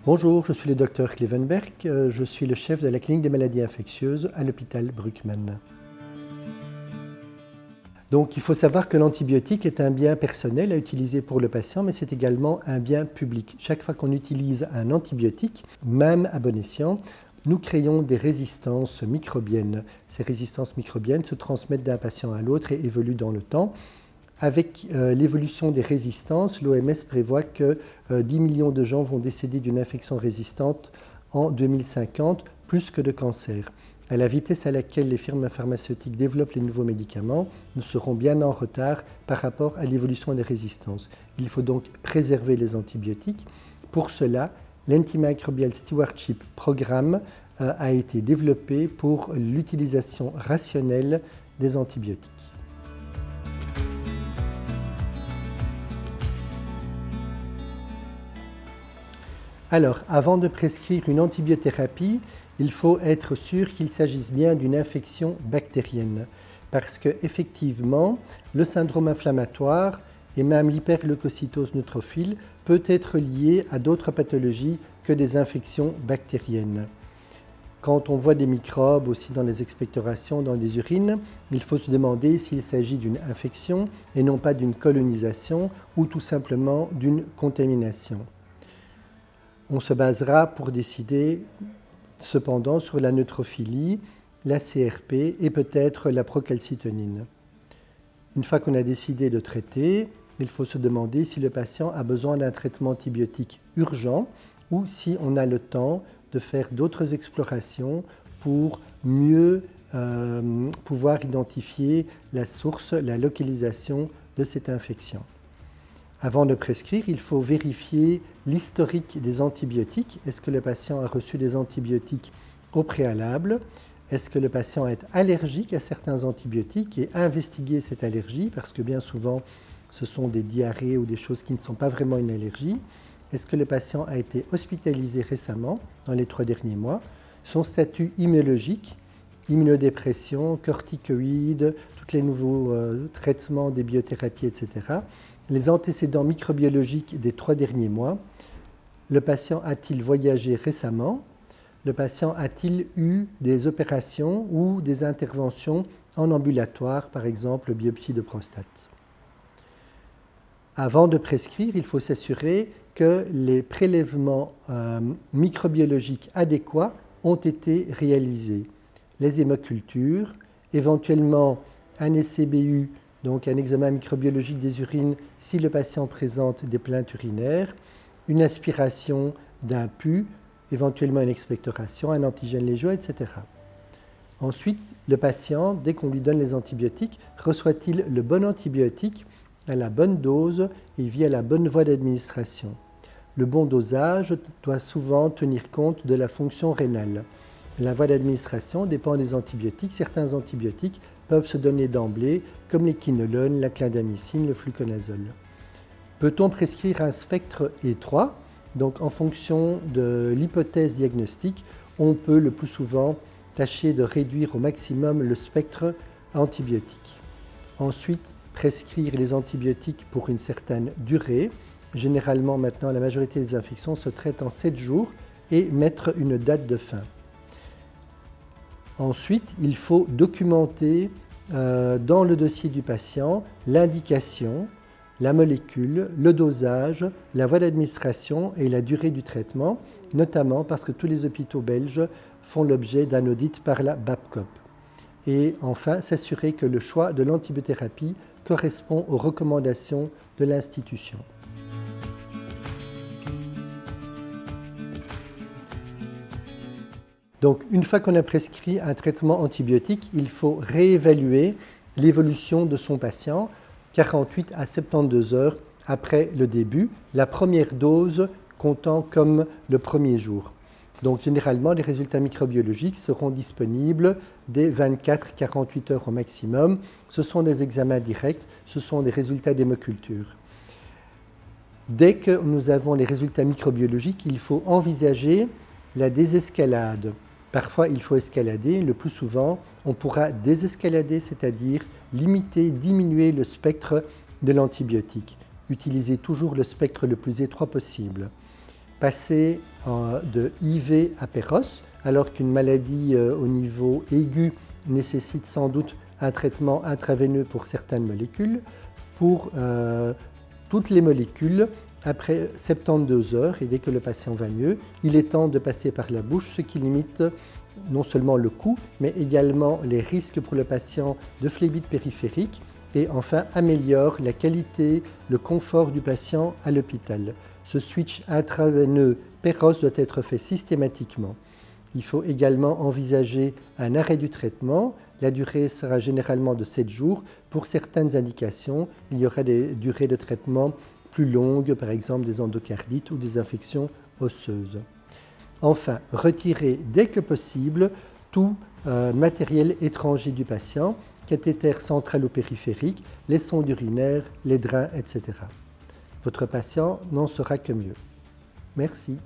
Bonjour, je suis le docteur Klevenberg, je suis le chef de la clinique des maladies infectieuses à l'hôpital Bruckmann. Donc il faut savoir que l'antibiotique est un bien personnel à utiliser pour le patient, mais c'est également un bien public. Chaque fois qu'on utilise un antibiotique, même à bon escient, nous créons des résistances microbiennes. Ces résistances microbiennes se transmettent d'un patient à l'autre et évoluent dans le temps. Avec l'évolution des résistances, l'OMS prévoit que 10 millions de gens vont décéder d'une infection résistante en 2050, plus que de cancer. À la vitesse à laquelle les firmes pharmaceutiques développent les nouveaux médicaments, nous serons bien en retard par rapport à l'évolution des résistances. Il faut donc préserver les antibiotiques. Pour cela, l'Antimicrobial Stewardship Programme a été développé pour l'utilisation rationnelle des antibiotiques. Alors, avant de prescrire une antibiothérapie, il faut être sûr qu'il s'agisse bien d'une infection bactérienne. Parce qu'effectivement, le syndrome inflammatoire et même l'hyperleucocytose neutrophile peut être lié à d'autres pathologies que des infections bactériennes. Quand on voit des microbes aussi dans les expectorations, dans des urines, il faut se demander s'il s'agit d'une infection et non pas d'une colonisation ou tout simplement d'une contamination. On se basera pour décider cependant sur la neutrophilie, la CRP et peut-être la procalcitonine. Une fois qu'on a décidé de traiter, il faut se demander si le patient a besoin d'un traitement antibiotique urgent ou si on a le temps de faire d'autres explorations pour mieux pouvoir identifier la source, la localisation de cette infection. Avant de prescrire, il faut vérifier l'historique des antibiotiques. Est-ce que le patient a reçu des antibiotiques au préalable? Est-ce que le patient est allergique à certains antibiotiques et investiguer cette allergie parce que bien souvent ce sont des diarrhées ou des choses qui ne sont pas vraiment une allergie. Est-ce que le patient a été hospitalisé récemment dans les 3 derniers mois? Son statut immunologique, immunodépression, corticoïdes, tous les nouveaux traitements des biothérapies, etc. Les antécédents microbiologiques des 3 derniers mois. Le patient a-t-il voyagé récemment? Le patient a-t-il eu des opérations ou des interventions en ambulatoire, par exemple biopsie de prostate? Avant de prescrire, il faut s'assurer que les prélèvements microbiologiques adéquats ont été réalisés. Les hémocultures, éventuellement un SCBU, donc un examen microbiologique des urines si le patient présente des plaintes urinaires, une aspiration d'un pus, éventuellement une expectoration, un antigène légeaux, etc. Ensuite, le patient, dès qu'on lui donne les antibiotiques, reçoit-il le bon antibiotique à la bonne dose et via la bonne voie d'administration? Le bon dosage doit souvent tenir compte de la fonction rénale. La voie d'administration dépend des antibiotiques. Certains antibiotiques peuvent se donner d'emblée, comme les quinolones, la clindamycine, le fluconazole. Peut-on prescrire un spectre étroit? Donc, en fonction de l'hypothèse diagnostique, on peut le plus souvent tâcher de réduire au maximum le spectre antibiotique. Ensuite, prescrire les antibiotiques pour une certaine durée. Généralement, maintenant, la majorité des infections se traitent en 7 jours et mettre une date de fin. Ensuite, il faut documenter dans le dossier du patient l'indication, la molécule, le dosage, la voie d'administration et la durée du traitement, notamment parce que tous les hôpitaux belges font l'objet d'un audit par la BABCOP. Et enfin, s'assurer que le choix de l'antibiothérapie correspond aux recommandations de l'institution. Donc, une fois qu'on a prescrit un traitement antibiotique, il faut réévaluer l'évolution de son patient 48 à 72 heures après le début, la première dose comptant comme le premier jour. Donc, généralement, les résultats microbiologiques seront disponibles dès 24-48 heures au maximum. Ce sont des examens directs, ce sont des résultats d'hémoculture. Dès que nous avons les résultats microbiologiques, il faut envisager la désescalade. Parfois, il faut escalader. Le plus souvent, on pourra désescalader, c'est-à-dire limiter, diminuer le spectre de l'antibiotique. Utiliser toujours le spectre le plus étroit possible. passer de IV à péros, alors qu'une maladie au niveau aigu nécessite sans doute un traitement intraveineux pour certaines molécules. Pour toutes les molécules, après 72 heures, et dès que le patient va mieux, il est temps de passer par la bouche, ce qui limite non seulement le coût, mais également les risques pour le patient de phlébite périphérique et enfin améliore la qualité, le confort du patient à l'hôpital. Ce switch intraveineux péros doit être fait systématiquement. Il faut également envisager un arrêt du traitement. La durée sera généralement de 7 jours. Pour certaines indications, il y aura des durées de traitement plus longues, par exemple des endocardites ou des infections osseuses. Enfin, retirer dès que possible tout matériel étranger du patient, cathéter central ou périphérique, les sondes urinaires, les drains, etc. Votre patient n'en sera que mieux. Merci.